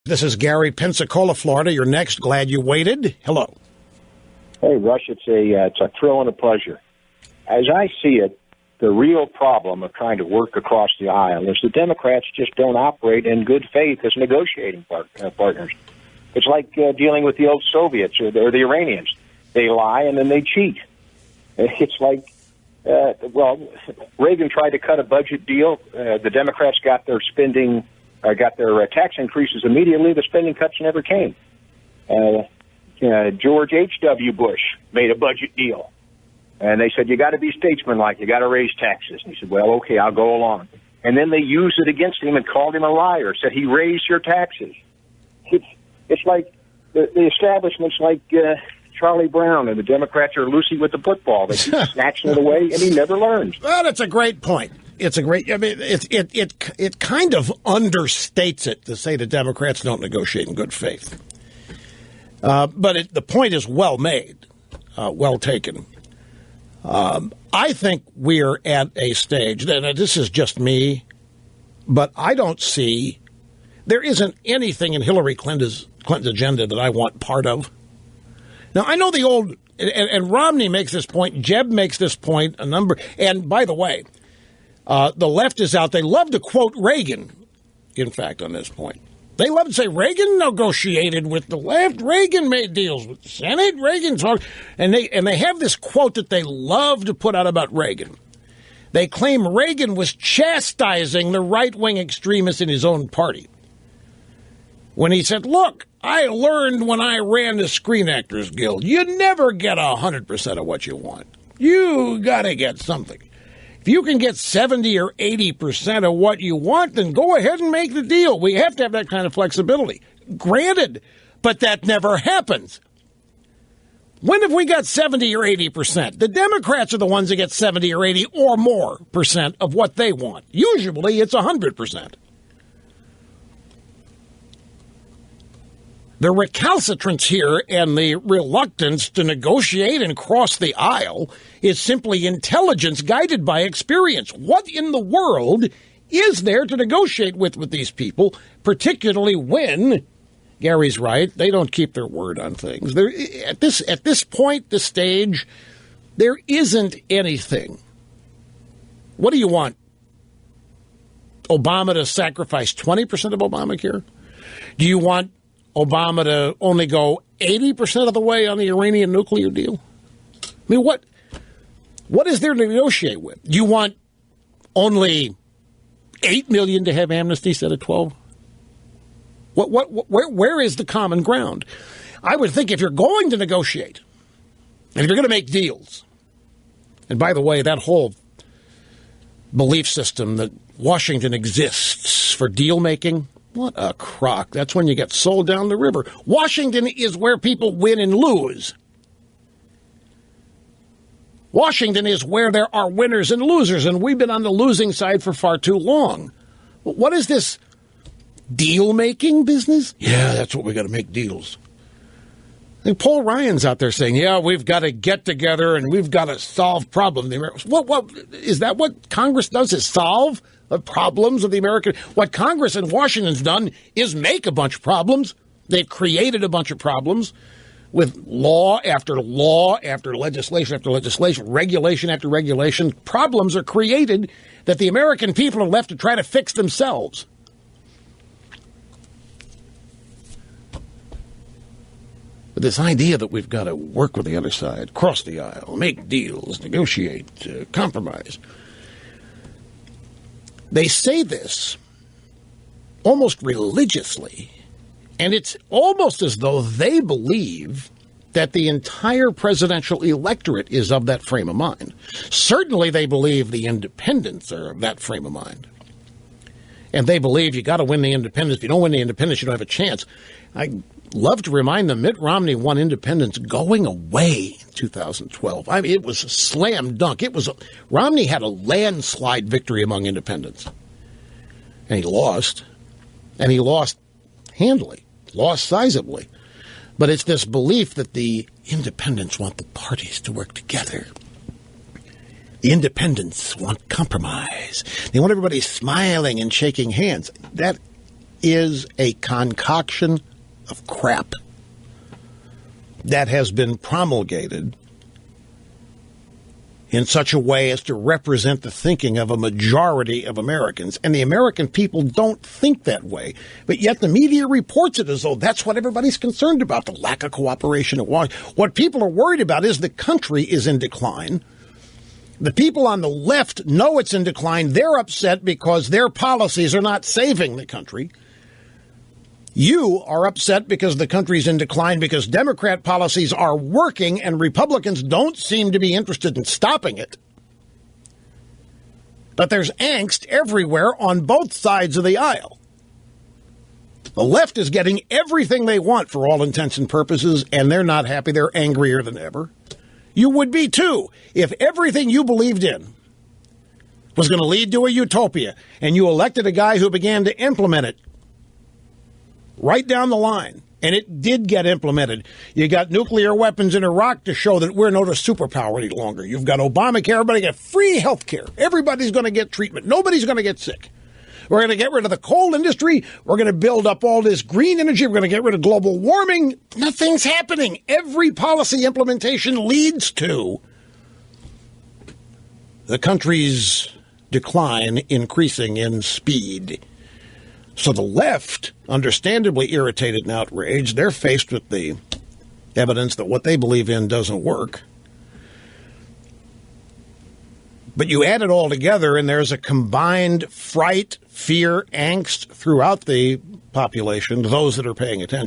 This is Gary, Pensacola, Florida. You're next. Glad you waited. Hello. Hey, Rush, it's a thrill and a pleasure. As I see it, the real problem of trying to work across the aisle is the Democrats just don't operate in good faith as negotiating partners. It's like dealing with the old Soviets or the Iranians. They lie and then they cheat. It's like, Reagan tried to cut a budget deal. The Democrats got their tax increases immediately. The spending cuts never came. George H.W. Bush made a budget deal. And they said, you got to be statesmanlike. You got to raise taxes. And he said, well, okay, I'll go along. And then they used it against him and called him a liar, said he raised your taxes. It's like the establishment's like Charlie Brown, and the Democrats are Lucy with the football. They keep snatching it away, and he never learns. Well, it's a great point. It's a great. I mean, it kind of understates it to say the Democrats don't negotiate in good faith. But the point is well made, well taken. I think we're at a stage, and this is just me, but I don't see, there isn't anything in Hillary Clinton's agenda that I want part of. Now, I know the old, and Romney makes this point, Jeb makes this point, and by the way, the left is out, they love to quote Reagan, in fact, on this point. They love to say Reagan negotiated with the left. Reagan made deals with the Senate. Reagan talked, and they have this quote that they love to put out about Reagan. They claim Reagan was chastising the right-wing extremists in his own party when he said, "Look, I learned when I ran the Screen Actors Guild. You never get 100% of what you want. You got to get something. If you can get 70 or 80% of what you want, then go ahead and make the deal. We have to have that kind of flexibility." Granted, but that never happens. When have we got 70 or 80%? The Democrats are the ones that get 70 or 80 or more percent of what they want. Usually it's 100%. The recalcitrance here and the reluctance to negotiate and cross the aisle is simply intelligence guided by experience. What in the world is there to negotiate with these people, particularly when, Gary's right, they don't keep their word on things. At this point, this stage, there isn't anything. What do you want? Obama to sacrifice 20% of Obamacare? Do you want Obama to only go 80% of the way on the Iranian nuclear deal? I mean, what is there to negotiate with? Do you want only 8 million to have amnesty instead of 12? Where is the common ground? I would think if you're going to negotiate, and if you're going to make deals, and by the way, that whole belief system that Washington exists for deal making, what a crock. That's when you get sold down the river. Washington is where people win and lose. Washington is where there are winners and losers, and we've been on the losing side for far too long. What is this deal-making business? Yeah, that's what we got to make deals. And Paul Ryan's out there saying, yeah, we've got to get together and we've got to solve problems. What is that what Congress does, is solve the problems of the American? What Congress in Washington's done is make a bunch of problems. They've created a bunch of problems with law after legislation after legislation, regulation after regulation. Problems are created that the American people are left to try to fix themselves. But this idea that we've got to work with the other side, cross the aisle, make deals, negotiate, compromise. They say this almost religiously, and it's almost as though they believe that the entire presidential electorate is of that frame of mind. Certainly they believe the independents are of that frame of mind. And they believe you got to win the independents. If you don't win the independents, you don't have a chance. I love to remind them Mitt Romney won independents going away in 2012. I mean, it was a slam dunk. Romney had a landslide victory among independents. And he lost. And he lost handily, lost sizably. But it's this belief that the independents want the parties to work together. The independents want compromise. They want everybody smiling and shaking hands. That is a concoction of crap that has been promulgated in such a way as to represent the thinking of a majority of Americans. And the American people don't think that way. But yet the media reports it as though that's what everybody's concerned about, the lack of cooperation at Washington. What people are worried about is the country is in decline. The people on the left know it's in decline. They're upset because their policies are not saving the country. You are upset because the country's in decline because Democrat policies are working and Republicans don't seem to be interested in stopping it. But there's angst everywhere on both sides of the aisle. The left is getting everything they want for all intents and purposes, and they're not happy. They're angrier than ever. You would be, too, if everything you believed in was going to lead to a utopia, and you elected a guy who began to implement it right down the line, and it did get implemented. You got nuclear weapons in Iraq to show that we're not a superpower any longer. You've got Obamacare. Everybody got free health care. Everybody's going to get treatment. Nobody's going to get sick. We're going to get rid of the coal industry. We're going to build up all this green energy. We're going to get rid of global warming. Nothing's happening. Every policy implementation leads to the country's decline increasing in speed. So the left, understandably irritated and outraged, they're faced with the evidence that what they believe in doesn't work. But you add it all together, and there's a combined fright, fear, angst throughout the population, those that are paying attention.